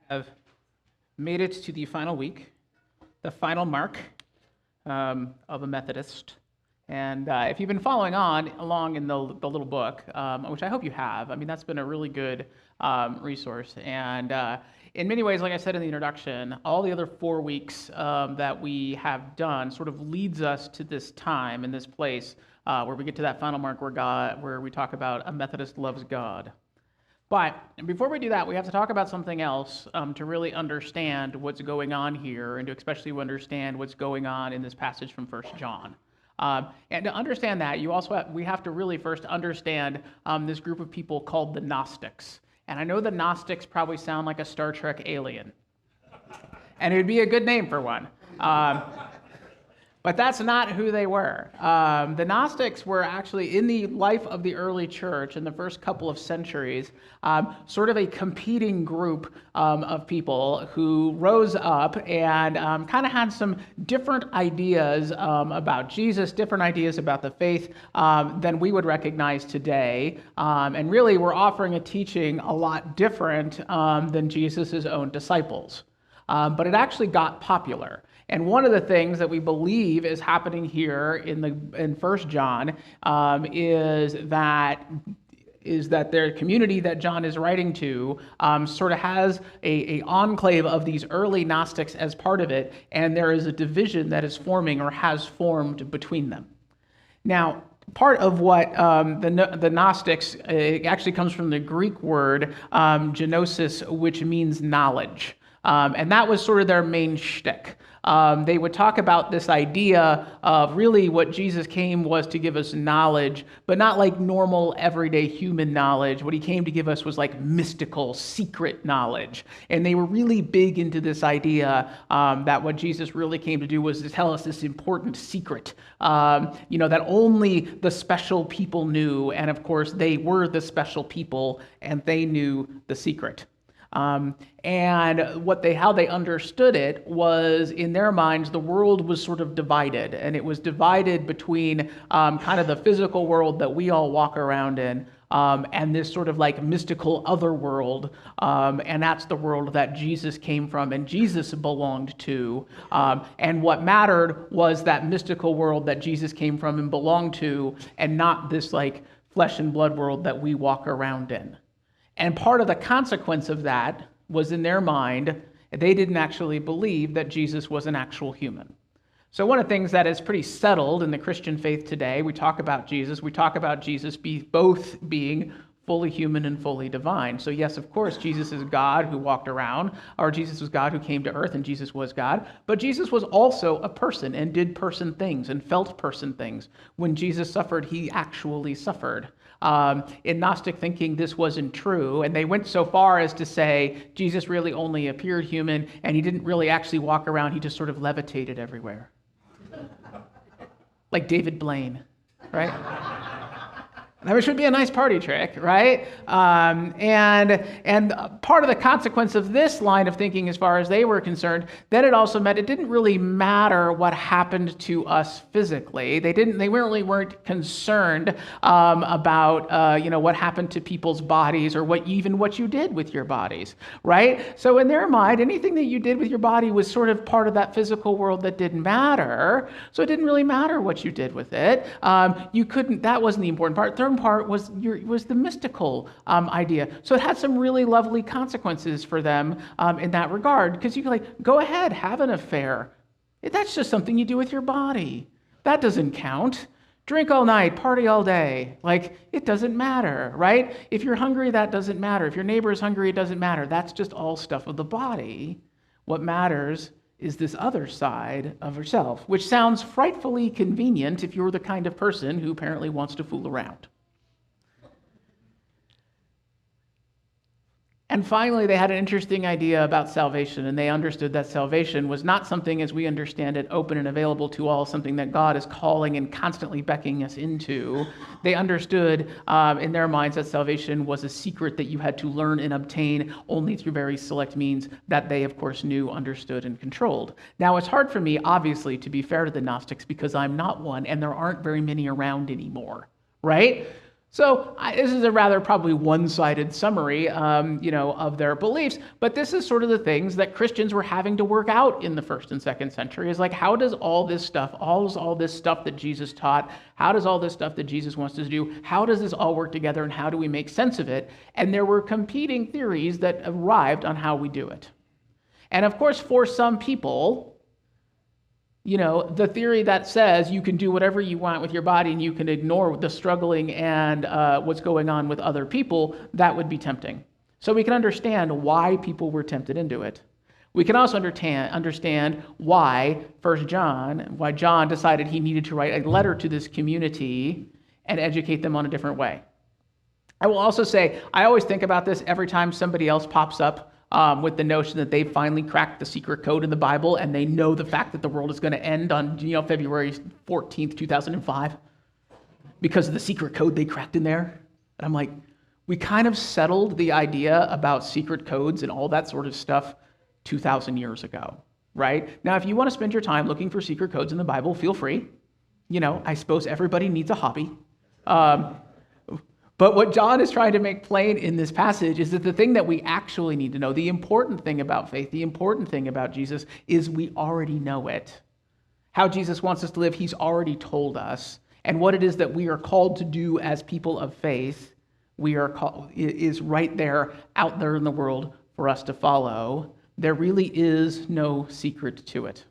Have made it to the final week, the final mark of a Methodist. And if you've been following along in the little book, which I hope you have, I mean, that's been a really good resource. And in many ways, like I said in the introduction, all the other 4 weeks that we have done sort of leads us to this time and this place where we get to that final mark where we talk about a Methodist loves God. But before we do that, we have to talk about something else to really understand what's going on here and to especially understand what's going on in this passage from 1 John. And to understand that, we have to really first understand this group of people called the Gnostics. And I know the Gnostics probably sound like a Star Trek alien. And it would be a good name for one. But that's not who they were. The Gnostics were actually, in the life of the early church in the first couple of centuries, sort of a competing group of people who rose up and kind of had some different ideas about Jesus, different ideas about the faith than we would recognize today. And really were offering a teaching a lot different than Jesus' own disciples. But it actually got popular. And one of the things that we believe is happening here in 1 John is that their community that John is writing to sort of has a enclave of these early Gnostics as part of it, and there is a division that is forming or has formed between them. Now, part of what the Gnostics actually comes from the Greek word gnosis, which means knowledge. And that was sort of their main shtick. They would talk about this idea of really what Jesus came was to give us knowledge, but not like normal, everyday human knowledge. What he came to give us was like mystical, secret knowledge. And they were really big into this idea that what Jesus really came to do was to tell us this important secret, that only the special people knew. And of course, they were the special people, and they knew the secret. And how they understood it was, in their minds, the world was sort of divided, and it was divided between kind of the physical world that we all walk around in, and this sort of like mystical other world, and that's the world that Jesus came from and Jesus belonged to. And what mattered was that mystical world that Jesus came from and belonged to, and not this like flesh and blood world that we walk around in. And part of the consequence of that was, in their mind, they didn't actually believe that Jesus was an actual human. So one of the things that is pretty settled in the Christian faith today, we talk about Jesus both being fully human and fully divine. So yes, of course, Jesus is God who walked around, or Jesus was God who came to earth, and Jesus was God. But Jesus was also a person and did person things and felt person things. When Jesus suffered, he actually suffered. In Gnostic thinking, this wasn't true, and they went so far as to say Jesus really only appeared human, and he didn't really actually walk around, he just sort of levitated everywhere. Like David Blaine, right? That should be a nice party trick, right? And part of the consequence of this line of thinking, as far as they were concerned, then it also meant it didn't really matter what happened to us physically. They really weren't concerned about what happened to people's bodies or what you did with your bodies, right? So in their mind, anything that you did with your body was sort of part of that physical world that didn't matter. So it didn't really matter what you did with it. That wasn't the important part. Third part was the mystical idea. So it had some really lovely consequences for them in that regard, because you could go ahead, have an affair. That's just something you do with your body. That doesn't count. Drink all night, party all day. It doesn't matter, right? If you're hungry, that doesn't matter. If your neighbor is hungry, it doesn't matter. That's just all stuff of the body. What matters is this other side of yourself, which sounds frightfully convenient if you're the kind of person who apparently wants to fool around. And finally, they had an interesting idea about salvation, and they understood that salvation was not something, as we understand it, open and available to all, something that God is calling and constantly beckoning us into. They understood in their minds that salvation was a secret that you had to learn and obtain only through very select means that they, of course, knew, understood, and controlled. Now, it's hard for me, obviously, to be fair to the Gnostics, because I'm not one, and there aren't very many around anymore, right? So this is a rather probably one-sided summary, of their beliefs, but this is sort of the things that Christians were having to work out in the first and second century. Is like, how does all this stuff that Jesus taught, how does all this stuff that Jesus wants us to do, how does this all work together, and how do we make sense of it? And there were competing theories that arrived on how we do it. And of course, for some people, the theory that says you can do whatever you want with your body and you can ignore the struggling and what's going on with other people, that would be tempting. So we can understand why people were tempted into it. We can also understand why John decided he needed to write a letter to this community and educate them on a different way. I will also say, I always think about this every time somebody else pops up with the notion that they finally cracked the secret code in the Bible and they know the fact that the world is going to end on February 14th, 2005 because of the secret code they cracked in there. And I'm like, we kind of settled the idea about secret codes and all that sort of stuff 2,000 years ago, right? Now, if you want to spend your time looking for secret codes in the Bible, feel free. I suppose everybody needs a hobby. But what John is trying to make plain in this passage is that the thing that we actually need to know, the important thing about faith, the important thing about Jesus, is we already know it. How Jesus wants us to live, he's already told us. And what it is that we are called to do as people of faith, is right there, out there in the world for us to follow. There really is no secret to it.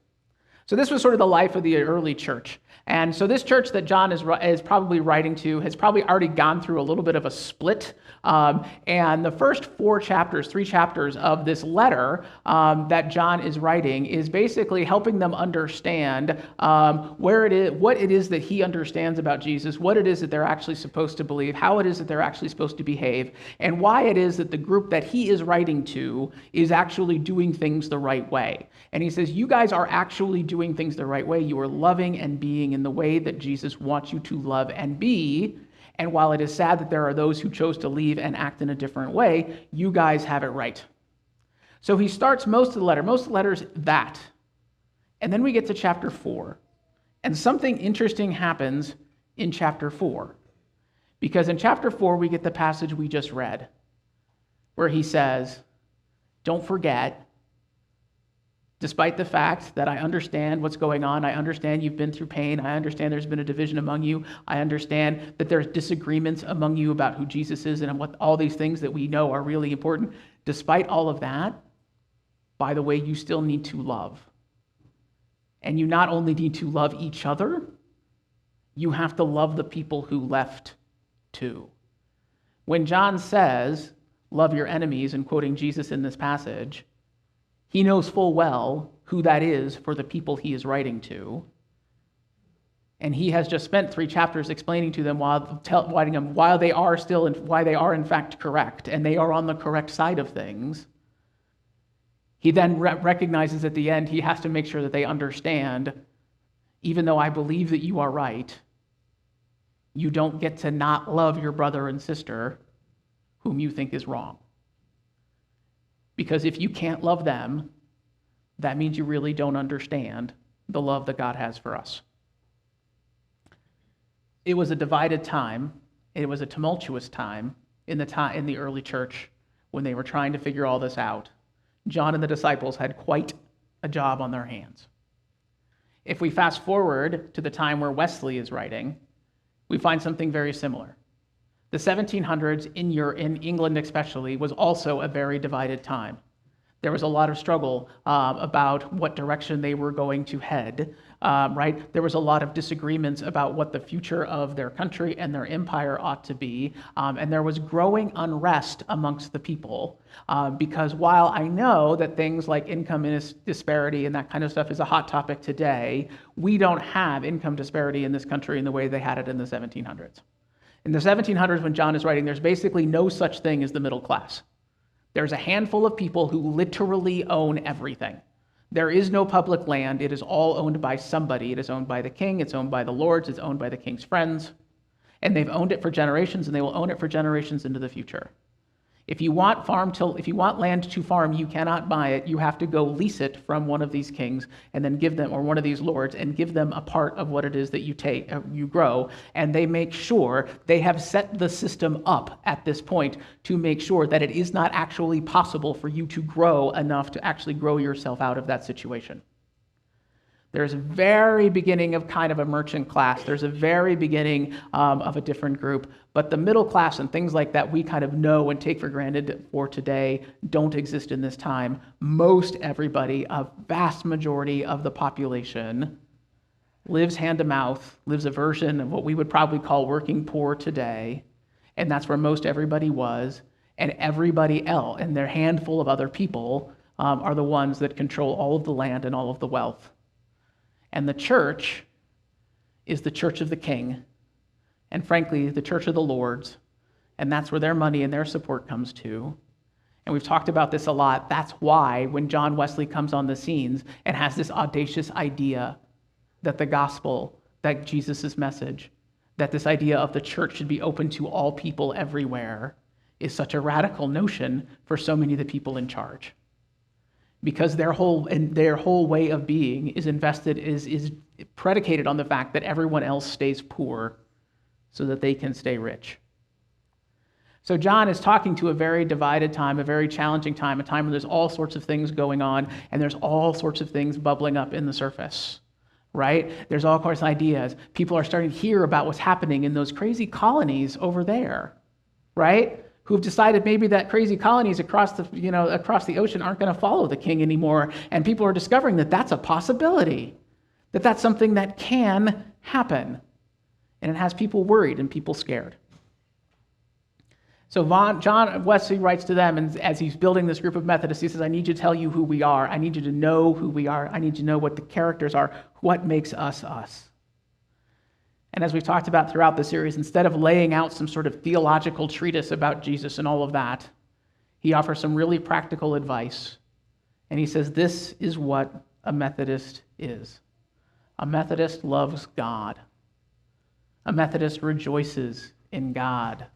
So this was sort of the life of the early church. And so this church that John is probably writing to has probably already gone through a little bit of a split. And the first three chapters of this letter that John is writing is basically helping them understand what it is that he understands about Jesus, what it is that they're actually supposed to believe, how it is that they're actually supposed to behave, and why it is that the group that he is writing to is actually doing things the right way. And he says, you guys are actually doing things the right way. You are loving and being in the way that Jesus wants you to love and be. And while it is sad that there are those who chose to leave and act in a different way, you guys have it right. So he starts most of the letters that. And then we get to chapter 4. And something interesting happens in chapter 4. Because in chapter 4, we get the passage we just read, where he says, don't forget, despite the fact that I understand what's going on, I understand you've been through pain, I understand there's been a division among you, I understand that there's disagreements among you about who Jesus is and what all these things that we know are really important. Despite all of that, by the way, you still need to love. And you not only need to love each other, you have to love the people who left too. When John says, love your enemies, and quoting Jesus in this passage, he knows full well who that is for the people he is writing to. And he has just spent 3 chapters explaining to them why they are in fact correct, and they are on the correct side of things. He then recognizes at the end he has to make sure that they understand, even though I believe that you are right, you don't get to not love your brother and sister whom you think is wrong. Because if you can't love them, that means you really don't understand the love that God has for us. It was a divided time. It was a tumultuous time in the early church when they were trying to figure all this out. John and the disciples had quite a job on their hands. If we fast forward to the time where Wesley is writing, we find something very similar. The 1700s in England especially was also a very divided time. There was a lot of struggle about what direction they were going to head, right? There was a lot of disagreements about what the future of their country and their empire ought to be, and there was growing unrest amongst the people, because while I know that things like income disparity and that kind of stuff is a hot topic today, we don't have income disparity in this country in the way they had it in the 1700s. In the 1700s, when John is writing, there's basically no such thing as the middle class. There's a handful of people who literally own everything. There is no public land. It is all owned by somebody. It is owned by the king. It's owned by the lords. It's owned by the king's friends. And they've owned it for generations, and they will own it for generations into the future. If you want land to farm, you cannot buy it. You have to go lease it from one of these kings and then give them, or one of these lords, and give them a part of what it is that you grow. And they make sure they have set the system up at this point to make sure that it is not actually possible for you to grow enough to actually grow yourself out of that situation. There's a very beginning of kind of a merchant class. There's a very beginning of a different group. But the middle class and things like that we kind of know and take for granted for today don't exist in this time. Most everybody, a vast majority of the population, lives hand to mouth, lives a version of what we would probably call working poor today. And that's where most everybody was. And everybody else, and their handful of other people, are the ones that control all of the land and all of the wealth. And the church is the church of the king, and frankly, the church of the lords, and that's where their money and their support comes to. And we've talked about this a lot. That's why when John Wesley comes on the scenes and has this audacious idea that the gospel, that Jesus' message, that this idea of the church should be open to all people everywhere is such a radical notion for so many of the people in charge. Because their whole way of being is predicated on the fact that everyone else stays poor so that they can stay rich. So John is talking to a very divided time, a very challenging time, a time where there's all sorts of things going on, and there's all sorts of things bubbling up in the surface, right? There's all sorts of ideas. People are starting to hear about what's happening in those crazy colonies over there, right? Who've decided maybe that crazy colonies across the ocean aren't going to follow the king anymore, and people are discovering that that's a possibility, that that's something that can happen, and it has people worried and people scared. So John Wesley writes to them, and as he's building this group of Methodists, he says, I need you to tell you who we are. I need you to know who we are. I need you to know what the characters are, what makes us us. And as we've talked about throughout the series, instead of laying out some sort of theological treatise about Jesus and all of that, he offers some really practical advice. And he says, this is what a Methodist is. A Methodist loves God. A Methodist rejoices in God.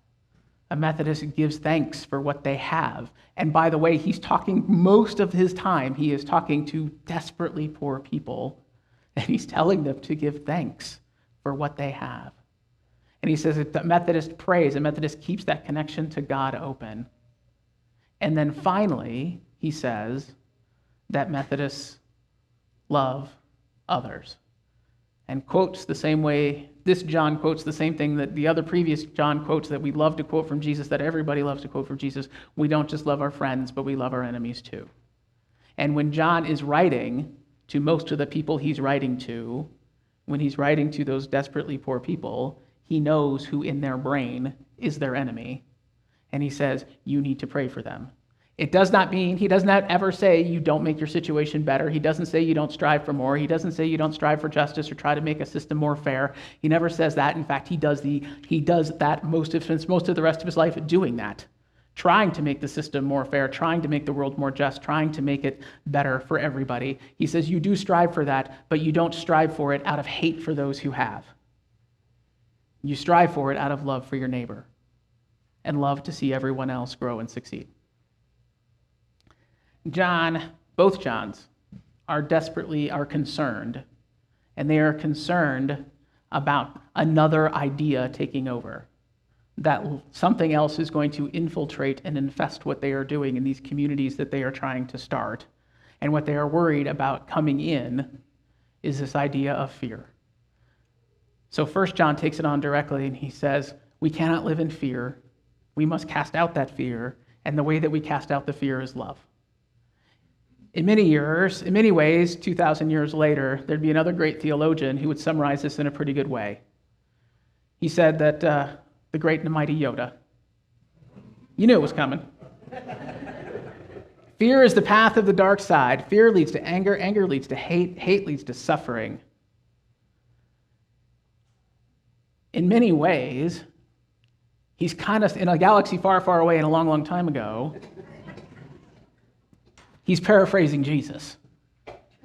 A Methodist gives thanks for what they have. And by the way, he's talking most of his time, he is talking to desperately poor people, and he's telling them to give thanks for what they have. And he says that the Methodist prays, a Methodist keeps that connection to God open. And then finally, he says that Methodists love others. And quotes the same way, this John quotes the same thing that the other previous John quotes that we love to quote from Jesus, that everybody loves to quote from Jesus. We don't just love our friends, but we love our enemies too. And when John is writing to most of the people he's writing to, when he's writing to those desperately poor people, he knows who in their brain is their enemy. And he says, you need to pray for them. It does not mean, he does not ever say you don't make your situation better. He doesn't say you don't strive for more. He doesn't say you don't strive for justice or try to make a system more fair. He never says that. In fact, he does that most of the rest of his life doing that. Trying to make the system more fair, trying to make the world more just, trying to make it better for everybody. He says you do strive for that, but you don't strive for it out of hate for those who have. You strive for it out of love for your neighbor and love to see everyone else grow and succeed. Both Johns are concerned, and they are concerned about another idea taking over. That something else is going to infiltrate and infest what they are doing in these communities that they are trying to start. And what they are worried about coming in is this idea of fear. So 1 John takes it on directly, and he says, we cannot live in fear. We must cast out that fear, and the way that we cast out the fear is love. In many ways, 2,000 years later, there'd be another great theologian who would summarize this in a pretty good way. He said that the great and mighty Yoda. You knew it was coming. Fear is the path of the dark side. Fear leads to anger. Anger leads to hate. Hate leads to suffering. In many ways, he's kind of in a galaxy far, far away and a long, long time ago. He's paraphrasing Jesus.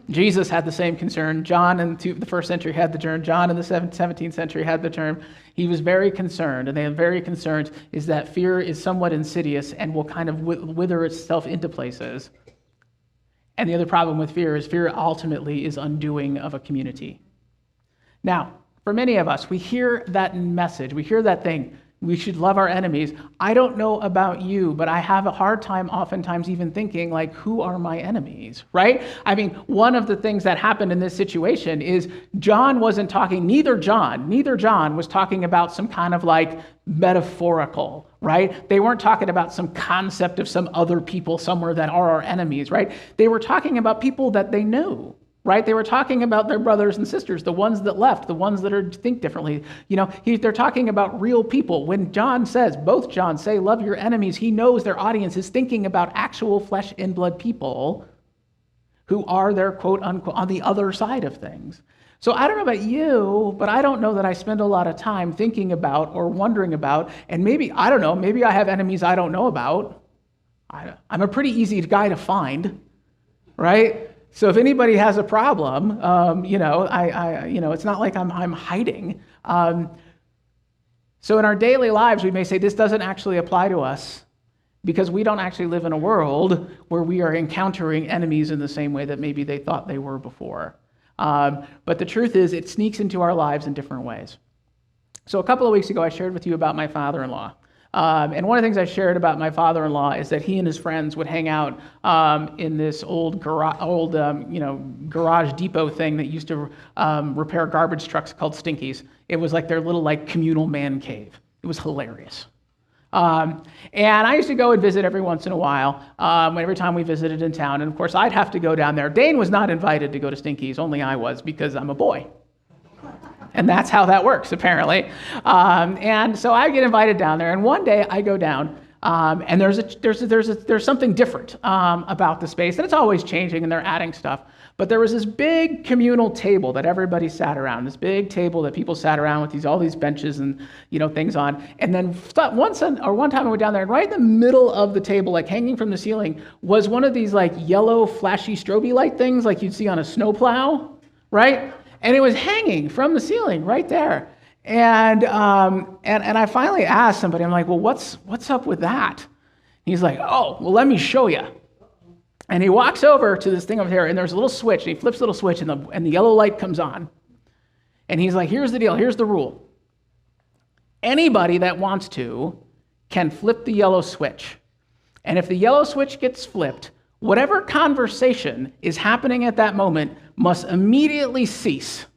Jesus had the same concern. John in the first century had the germ. John in the 17th century had the germ. He was very concerned, and they are very concerned is that fear is somewhat insidious and will kind of wither itself into places. And the other problem with fear is fear ultimately is undoing of a community. Now, for many of us, we hear that message, we hear that thing, we should love our enemies. I don't know about you, but I have a hard time oftentimes even thinking, like, who are my enemies, right? I mean, one of the things that happened in this situation is John wasn't talking, neither John was talking about some kind of like metaphorical, right? They weren't talking about some concept of some other people somewhere that are our enemies, right? They were talking about people that they knew. Right? They were talking about their brothers and sisters, the ones that left, the ones that think differently. You know, they're talking about real people. When John says, both John say, love your enemies, he knows their audience is thinking about actual flesh and blood people who are their quote unquote on the other side of things. So I don't know about you, but I don't know that I spend a lot of time thinking about or wondering about, and maybe, I don't know, maybe I have enemies I don't know about. I'm a pretty easy guy to find, right? So if anybody has a problem, it's not like I'm hiding. So in our daily lives, we may say this doesn't actually apply to us because we don't actually live in a world where we are encountering enemies in the same way that maybe they thought they were before. But the truth is, it sneaks into our lives in different ways. So a couple of weeks ago, I shared with you about my father-in-law. And one of the things I shared about my father-in-law is that he and his friends would hang out in this old garage depot thing that used to repair garbage trucks called Stinkies. It was like their little like communal man cave. It was hilarious. And I used to go and visit every once in a while, every time we visited in town. And of course, I'd have to go down there. Dane was not invited to go to Stinkies, only I was because I'm a boy. And that's how that works, apparently. And so I get invited down there, and one day I go down, and there's something different about the space, and it's always changing, and they're adding stuff. But there was this big communal table that everybody sat around, this big table that people sat around with all these benches and things on. And then one time I went down there, and right in the middle of the table, like hanging from the ceiling, was one of these like yellow flashy strobe light things, like you'd see on a snowplow, right? And it was hanging from the ceiling right there. And I finally asked somebody, I'm like, well, what's up with that? He's like, oh, well, let me show you. And he walks over to this thing over here, and there's a little switch, and he flips the little switch, and the yellow light comes on. And he's like, here's the deal, here's the rule. Anybody that wants to can flip the yellow switch. And if the yellow switch gets flipped, whatever conversation is happening at that moment must immediately cease,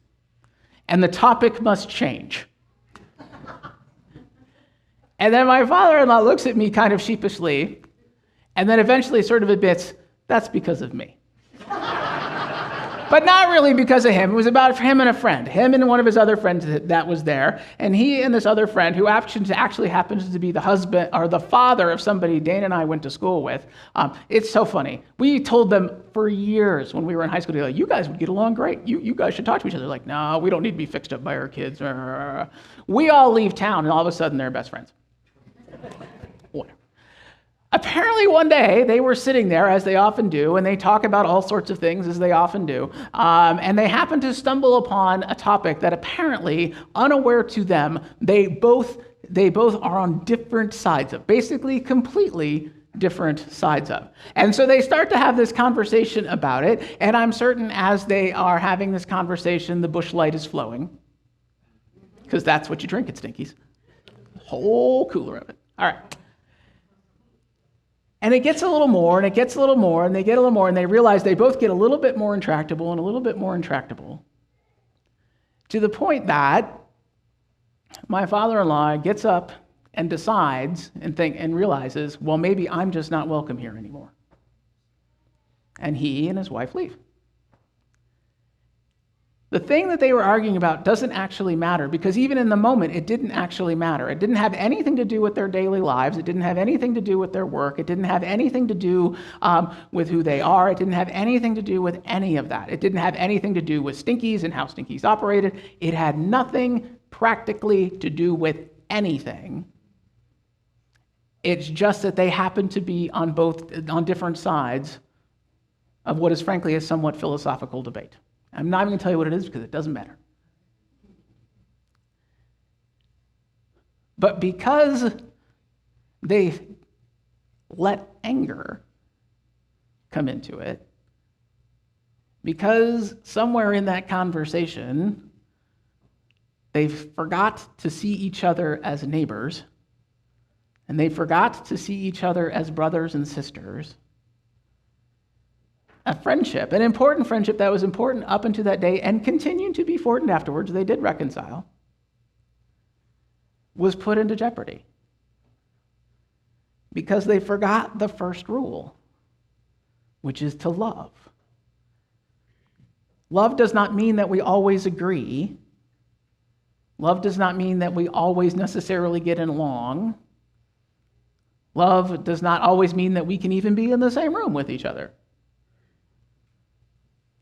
and the topic must change. And then my father-in-law looks at me kind of sheepishly, and then eventually sort of admits, that's because of me. But not really because of him. It was about him and a friend, him and one of his other friends that was there. And he and this other friend, who actually happens to be the husband or the father of somebody Dane and I went to school with. It's so funny. We told them for years when we were in high school, they're like, you guys would get along great. You guys should talk to each other. Like, no, we don't need to be fixed up by our kids. We all leave town, and all of a sudden they're best friends. Apparently one day they were sitting there, as they often do, and they talk about all sorts of things, as they often do, and they happen to stumble upon a topic that apparently, unaware to them, they both are on different sides of, basically completely different sides of. And so they start to have this conversation about it, and I'm certain as they are having this conversation, the bush light is flowing, because that's what you drink at Stinkies. Whole cooler of it. All right. And it gets a little more, and it gets a little more, and they get a little more, and they realize they both get a little bit more intractable and a little bit more intractable, to the point that my father-in-law gets up and decides and realizes, well, maybe I'm just not welcome here anymore. And he and his wife leave. The thing that they were arguing about doesn't actually matter, because even in the moment, it didn't actually matter. It didn't have anything to do with their daily lives. It didn't have anything to do with their work. It didn't have anything to do with who they are. It didn't have anything to do with any of that. It didn't have anything to do with Stinkies and how Stinkies operated. It had nothing practically to do with anything. It's just that they happened to be on different sides of what is frankly a somewhat philosophical debate. I'm not even going to tell you what it is because it doesn't matter. But because they let anger come into it, because somewhere in that conversation, they forgot to see each other as neighbors, and they forgot to see each other as brothers and sisters, a friendship, an important friendship that was important up until that day and continued to be important afterwards, they did reconcile, was put into jeopardy because they forgot the first rule, which is to love. Love does not mean that we always agree. Love does not mean that we always necessarily get along. Love does not always mean that we can even be in the same room with each other.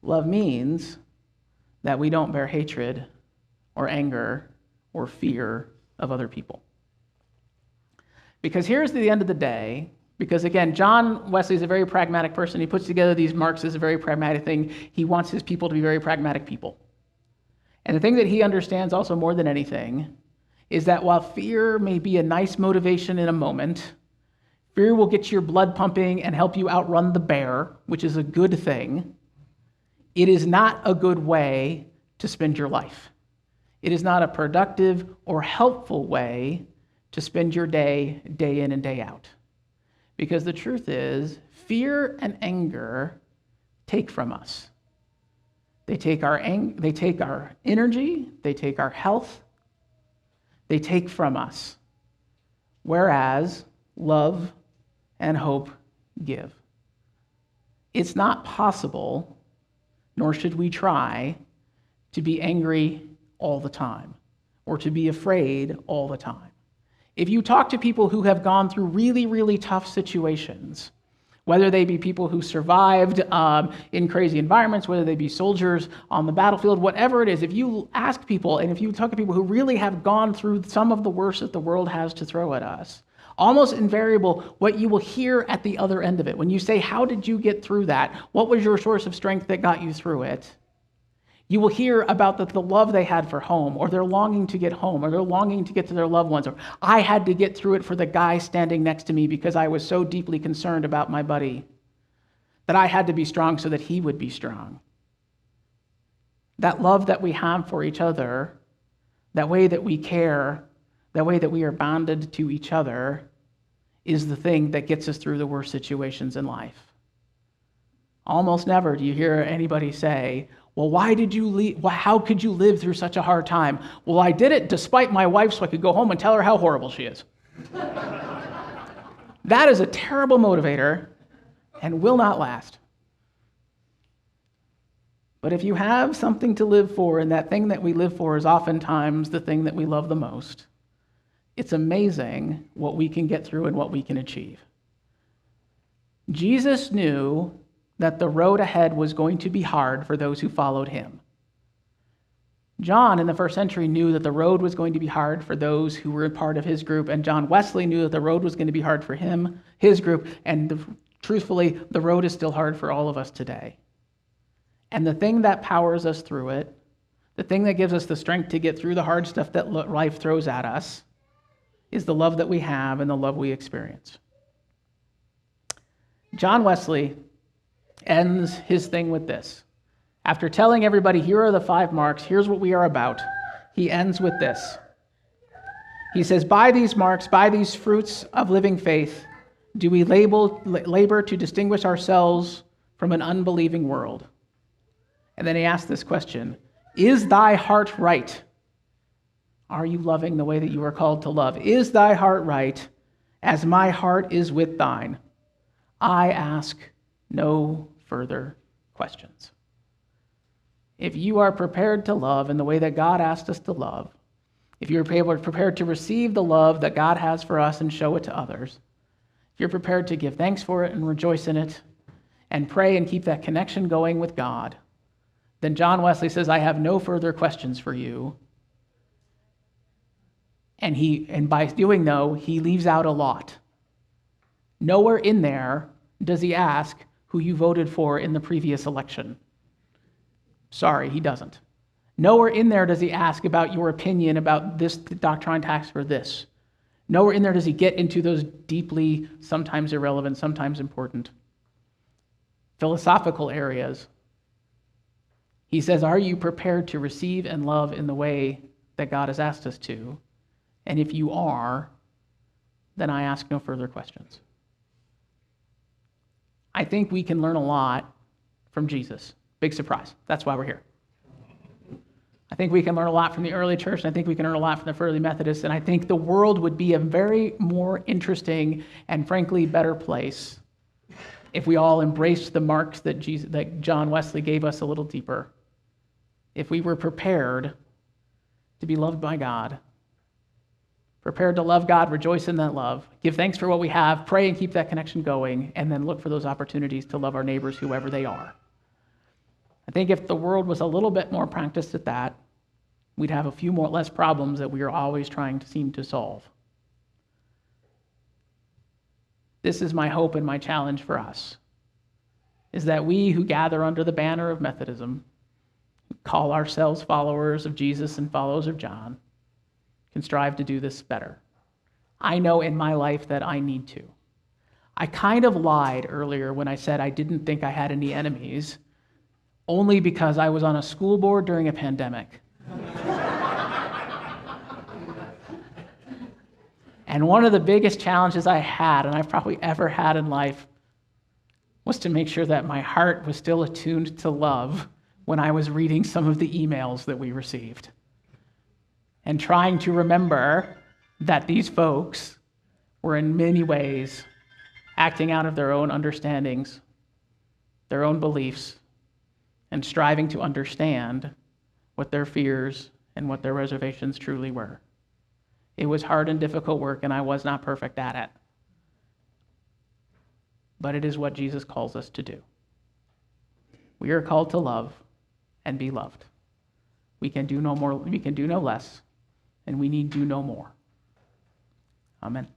Love means that we don't bear hatred or anger or fear of other people. Because here's the end of the day, because again, John Wesley is a very pragmatic person. He puts together these marks as a very pragmatic thing. He wants his people to be very pragmatic people. And the thing that he understands also more than anything is that while fear may be a nice motivation in a moment, fear will get your blood pumping and help you outrun the bear, which is a good thing. It is not a good way to spend your life. It is not a productive or helpful way to spend your day, day in and day out. Because the truth is, fear and anger take from us. They take our energy, they take our health, they take from us. Whereas love and hope give. It's not possible, nor should we try, to be angry all the time or to be afraid all the time. If you talk to people who have gone through really, really tough situations, whether they be people who survived in crazy environments, whether they be soldiers on the battlefield, whatever it is, if you ask people and if you talk to people who really have gone through some of the worst that the world has to throw at us, almost invariable, what you will hear at the other end of it, when you say, how did you get through that? What was your source of strength that got you through it? You will hear about the love they had for home, or their longing to get home, or their longing to get to their loved ones, or I had to get through it for the guy standing next to me because I was so deeply concerned about my buddy that I had to be strong so that he would be strong. That love that we have for each other, that way that we care, that way that we are bonded to each other, is the thing that gets us through the worst situations in life. Almost never do you hear anybody say, well, why did you leave? How could you live through such a hard time? Well, I did it despite my wife so I could go home and tell her how horrible she is. That is a terrible motivator and will not last. But if you have something to live for, and that thing that we live for is oftentimes the thing that we love the most, it's amazing what we can get through and what we can achieve. Jesus knew that the road ahead was going to be hard for those who followed him. John, in the first century, knew that the road was going to be hard for those who were a part of his group, and John Wesley knew that the road was going to be hard for him, his group, and truthfully, the road is still hard for all of us today. And the thing that powers us through it, the thing that gives us the strength to get through the hard stuff that life throws at us, is the love that we have and the love we experience. John Wesley ends his thing with this. After telling everybody, here are the 5 marks, here's what we are about, he ends with this. He says, by these marks, by these fruits of living faith, do we labor to distinguish ourselves from an unbelieving world. And then he asks this question, is thy heart right? Are you loving the way that you are called to love? Is thy heart right, as my heart is with thine? I ask no further questions. If you are prepared to love in the way that God asked us to love, if you're prepared to receive the love that God has for us and show it to others, if you're prepared to give thanks for it and rejoice in it and pray and keep that connection going with God, then John Wesley says, I have no further questions for you. And by doing no, he leaves out a lot. Nowhere in there does he ask, who you voted for in the previous election. Sorry, he doesn't. Nowhere in there does he ask about your opinion about this doctrine tax or this. Nowhere in there does he get into those deeply, sometimes irrelevant, sometimes important philosophical areas. He says, are you prepared to receive and love in the way that God has asked us to? And if you are, then I ask no further questions. I think we can learn a lot from Jesus. Big surprise. That's why we're here. I think we can learn a lot from the early church, and I think we can learn a lot from the early Methodists, and I think the world would be a very more interesting and frankly better place if we all embraced the marks that John Wesley gave us a little deeper. If we were prepared to be loved by God, prepared to love God, rejoice in that love, give thanks for what we have, pray and keep that connection going, and then look for those opportunities to love our neighbors, whoever they are. I think if the world was a little bit more practiced at that, we'd have a few less problems that we are always trying to seem to solve. This is my hope and my challenge for us, is that we who gather under the banner of Methodism, who call ourselves followers of Jesus and followers of John, can strive to do this better. I know in my life that I need to. I kind of lied earlier when I said I didn't think I had any enemies, only because I was on a school board during a pandemic. And one of the biggest challenges I had, and I've probably ever had in life, was to make sure that my heart was still attuned to love when I was reading some of the emails that we received. And trying to remember that these folks were in many ways acting out of their own understandings, their own beliefs, and striving to understand what their fears and what their reservations truly were. It was hard and difficult work, and I was not perfect at it. But it is what Jesus calls us to do. We are called to love and be loved. We can do no more, we can do no less, and we need do no more. Amen.